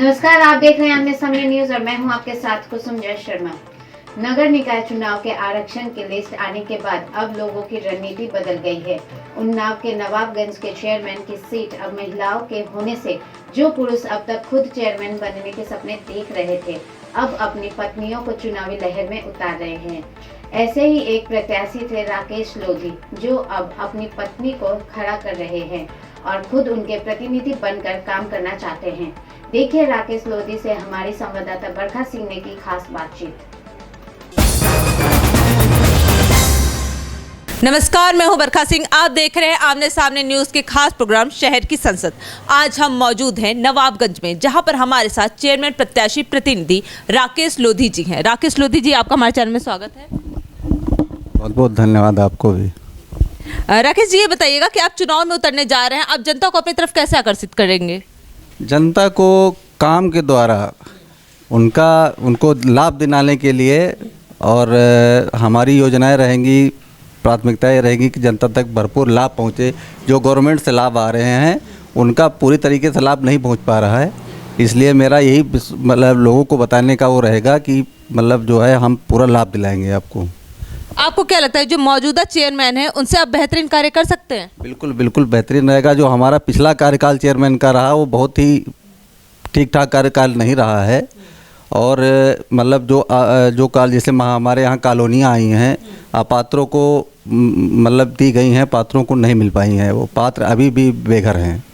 नमस्कार, आप देख रहे हैं आमने सामने न्यूज और मैं हूं आपके साथ कुसुम जय शर्मा। नगर निकाय चुनाव के आरक्षण की लिस्ट आने के बाद अब लोगों की रणनीति बदल गई है। उन्नाव के नवाबगंज के चेयरमैन की सीट अब महिलाओं के होने से जो पुरुष अब तक खुद चेयरमैन बनने के सपने देख रहे थे, अब अपनी पत्नियों को चुनावी लहर में उतार रहे हैं। ऐसे ही एक प्रत्याशी थे राकेश लोधी, जो अब अपनी पत्नी को खड़ा कर रहे हैं और खुद उनके प्रतिनिधि बनकर काम करना चाहते हैं। देखिए राकेश लोधी से हमारी संवाददाता बरखा सिंह ने की खास बातचीत। नमस्कार, मैं हूं बरखा सिंह। आप देख रहे हैं आमने सामने न्यूज के खास प्रोग्राम शहर की संसद। आज हम मौजूद हैं नवाबगंज में, जहां पर हमारे साथ चेयरमैन प्रत्याशी प्रतिनिधि राकेश लोधी जी हैं। राकेश लोधी जी, आपका हमारे चैनल में स्वागत है। बहुत बहुत धन्यवाद आपको भी। राकेश जी, ये बताइएगा कि आप चुनाव में उतरने जा रहे हैं, आप जनता को अपनी तरफ कैसे आकर्षित करेंगे? जनता को काम के द्वारा उनको लाभ दिलाने के लिए और हमारी योजनाएं रहेंगी, प्राथमिकताएं रहेगी कि जनता तक भरपूर लाभ पहुंचे। जो गवर्नमेंट से लाभ आ रहे हैं उनका पूरी तरीके से लाभ नहीं पहुंच पा रहा है, इसलिए मेरा यही मतलब लोगों को बताने का वो रहेगा कि मतलब जो है हम पूरा लाभ दिलाएंगे आपको। आपको क्या लगता है जो मौजूदा चेयरमैन है उनसे आप बेहतरीन कार्य कर सकते हैं? बिल्कुल बिल्कुल बेहतरीन रहेगा। जो हमारा पिछला कार्यकाल चेयरमैन का रहा वो बहुत ही ठीक ठाक कार्यकाल नहीं रहा है और मतलब जो काल जैसे हमारे यहाँ कॉलोनियाँ आई हैं, अपात्रों को मतलब दी गई हैं, पात्रों को नहीं मिल पाई हैं, वो पात्र अभी भी बेघर हैं।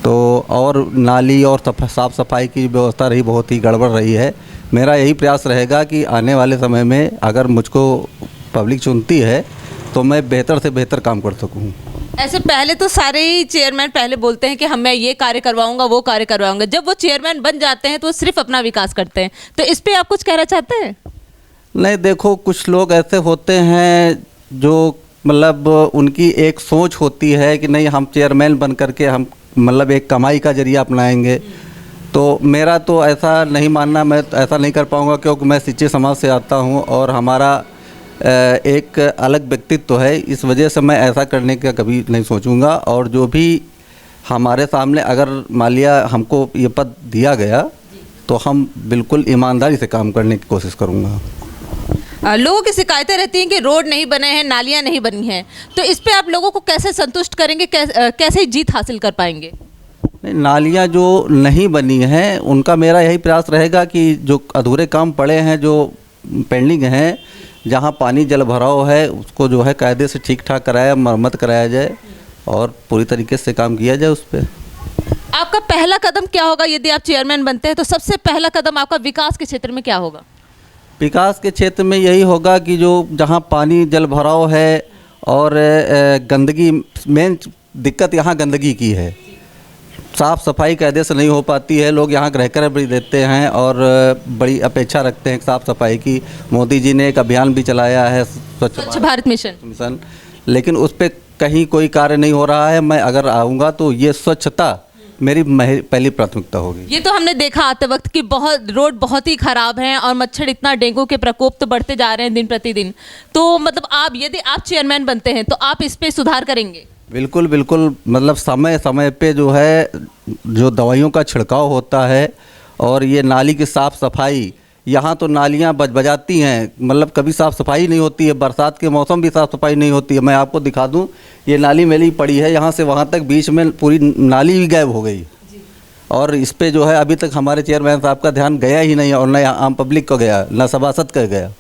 तो और नाली और साफ़ सफाई की व्यवस्था रही बहुत ही गड़बड़ रही है। मेरा यही प्रयास रहेगा कि आने वाले समय में अगर मुझको पब्लिक चुनती है तो मैं बेहतर से बेहतर काम कर सकूँ। ऐसे पहले तो सारे ही चेयरमैन पहले बोलते हैं कि हम मैं ये कार्य करवाऊंगा, वो कार्य करवाऊंगा। जब वो चेयरमैन बन जाते हैं तो वो सिर्फ अपना विकास करते हैं। तो इस पे आप कुछ कहना चाहते हैं? नहीं, देखो कुछ लोग ऐसे होते हैं जो मतलब उनकी एक सोच होती है कि नहीं हम चेयरमैन बन करके हम मतलब एक कमाई का जरिया अपनाएंगे। तो मेरा तो ऐसा नहीं मानना, मैं ऐसा नहीं कर पाऊँगा क्योंकि मैं सिंचित समाज से आता हूँ और हमारा एक अलग व्यक्तित्व है। इस वजह से मैं ऐसा करने का कभी नहीं सोचूंगा और जो भी हमारे सामने अगर मान लिया हमको ये पद दिया गया तो हम बिल्कुल ईमानदारी से काम करने की कोशिश करूंगा। लोगों की शिकायतें रहती हैं कि रोड नहीं बने हैं, नालियां नहीं बनी हैं, तो इस पे आप लोगों को कैसे संतुष्ट करेंगे, कैसे जीत हासिल कर पाएंगे? नालियाँ जो नहीं बनी हैं उनका मेरा यही प्रयास रहेगा कि जो अधूरे काम पड़े हैं, जो पेंडिंग हैं, जहाँ पानी जल भराव है उसको जो है कायदे से ठीक ठाक कराया, मरम्मत कराया जाए और पूरी तरीके से काम किया जाए उस पर। आपका पहला कदम क्या होगा यदि आप चेयरमैन बनते हैं? तो सबसे पहला कदम आपका विकास के क्षेत्र में क्या होगा? विकास के क्षेत्र में यही होगा कि जो जहाँ पानी जल भराव है और गंदगी, मेन दिक्कत यहाँ गंदगी की है। साफ़ सफाई कायदे से नहीं हो पाती है, लोग यहाँ रहकर भी देते हैं और बड़ी अपेक्षा रखते हैं साफ़ सफाई की। मोदी जी ने एक अभियान भी चलाया है स्वच्छ भारत मिशन, लेकिन उस पर कहीं कोई कार्य नहीं हो रहा है। मैं अगर आऊँगा तो ये स्वच्छता मेरी पहली प्राथमिकता होगी। ये तो हमने देखा आते वक्त कि रोड बहुत ही ख़राब हैं और मच्छर इतना, डेंगू के प्रकोप तो बढ़ते जा रहे हैं दिन प्रतिदिन। तो मतलब आप यदि आप चेयरमैन बनते हैं तो आप इस पर सुधार करेंगे? बिल्कुल बिल्कुल, मतलब समय समय पे जो है जो दवाइयों का छिड़काव होता है और ये नाली की साफ़ सफाई, यहाँ तो नालियाँ बजाती हैं, मतलब कभी साफ़ सफाई नहीं होती है। बरसात के मौसम भी साफ़ सफाई नहीं होती है। मैं आपको दिखा दूँ, ये नाली मेरी पड़ी है, यहाँ से वहाँ तक बीच में पूरी नाली भी गायब हो गई और इस पे जो है अभी तक हमारे चेयरमैन साहब का ध्यान गया ही नहीं और न आम पब्लिक को गया, न सभासद का गया।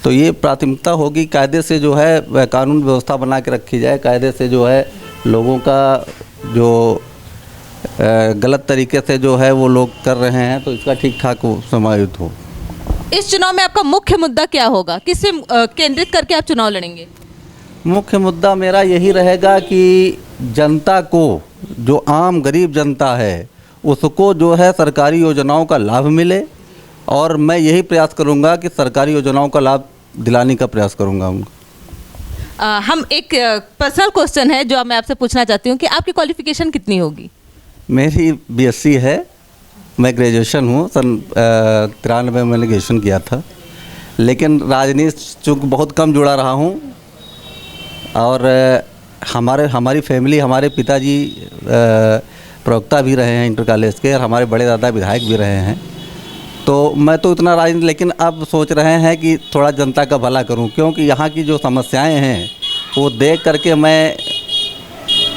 तो ये प्राथमिकता होगी, कायदे से जो है कानून व्यवस्था बना के रखी जाए, कायदे से जो है लोगों का जो गलत तरीके से जो है वो लोग कर रहे हैं तो इसका ठीक ठाक समायोजित हो। इस चुनाव में आपका मुख्य मुद्दा क्या होगा? किस पे केंद्रित करके आप चुनाव लड़ेंगे? मुख्य मुद्दा मेरा यही रहेगा कि जनता को, जो आम गरीब जनता है उसको जो है सरकारी योजनाओं का लाभ मिले और मैं यही प्रयास करूंगा कि सरकारी योजनाओं का लाभ दिलाने का प्रयास करूंगा उनको। हम एक पर्सनल क्वेश्चन है जो मैं आपसे पूछना चाहती हूँ कि आपकी क्वालिफिकेशन कितनी होगी? मेरी BSc है, मैं ग्रेजुएशन हूँ, सन 93 में मैंने ग्रेजुएशन किया था, लेकिन राजनीति चूँकि बहुत कम जुड़ा रहा हूँ और हमारी फैमिली, हमारे पिताजी प्रवक्ता भी रहे हैं इंटर कॉलेज के, और हमारे बड़े दादा विधायक भी रहे हैं। तो मैं तो इतना राजनीति, लेकिन अब सोच रहे हैं कि थोड़ा जनता का भला करूं, क्योंकि यहाँ की जो समस्याएं हैं वो देख करके मैं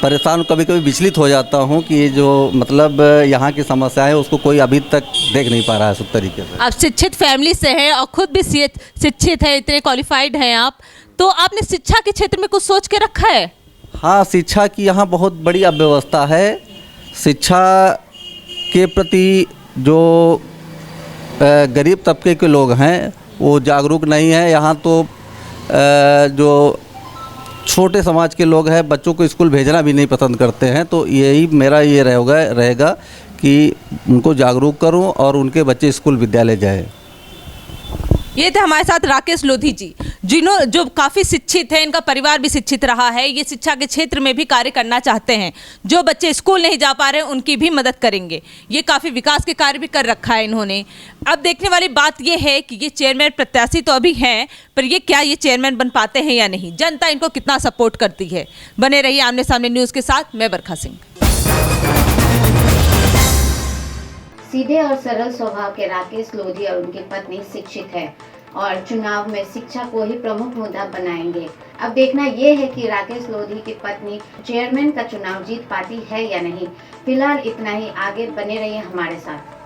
परेशान, कभी कभी विचलित हो जाता हूं कि ये जो मतलब यहाँ की समस्या है उसको कोई अभी तक देख नहीं पा रहा है उस तरीके से। आप शिक्षित फैमिली से हैं और खुद भी शिक्षित हैं, इतने क्वालिफाइड हैं आप, तो आपने शिक्षा के क्षेत्र में कुछ सोच के रखा है? हाँ, शिक्षा की यहाँ बहुत बड़ी अव्यवस्था है। शिक्षा के प्रति जो गरीब तबके के लोग हैं वो जागरूक नहीं है। यहाँ तो जो छोटे समाज के लोग हैं बच्चों को स्कूल भेजना भी नहीं पसंद करते हैं। तो यही मेरा ये रहेगा कि उनको जागरूक करूं और उनके बच्चे स्कूल विद्यालय जाएं। ये थे हमारे साथ राकेश लोधी जी, जो काफ़ी शिक्षित हैं, इनका परिवार भी शिक्षित रहा है, ये शिक्षा के क्षेत्र में भी कार्य करना चाहते हैं। जो बच्चे स्कूल नहीं जा पा रहे हैं उनकी भी मदद करेंगे। ये काफ़ी विकास के कार्य भी कर रखा है इन्होंने। अब देखने वाली बात ये है कि ये चेयरमैन प्रत्याशी तो अभी हैं, पर ये क्या ये चेयरमैन बन पाते हैं या नहीं, जनता इनको कितना सपोर्ट करती है। बने रहिए आमने सामने न्यूज़ के साथ, मैं बरखा सिंह। सीधे और सरल स्वभाव के राकेश लोधी और उनकी पत्नी शिक्षित है और चुनाव में शिक्षा को ही प्रमुख मुद्दा बनाएंगे। अब देखना यह है कि राकेश लोधी की पत्नी चेयरमैन का चुनाव जीत पाती है या नहीं। फिलहाल इतना ही, आगे बने रहिए हमारे साथ।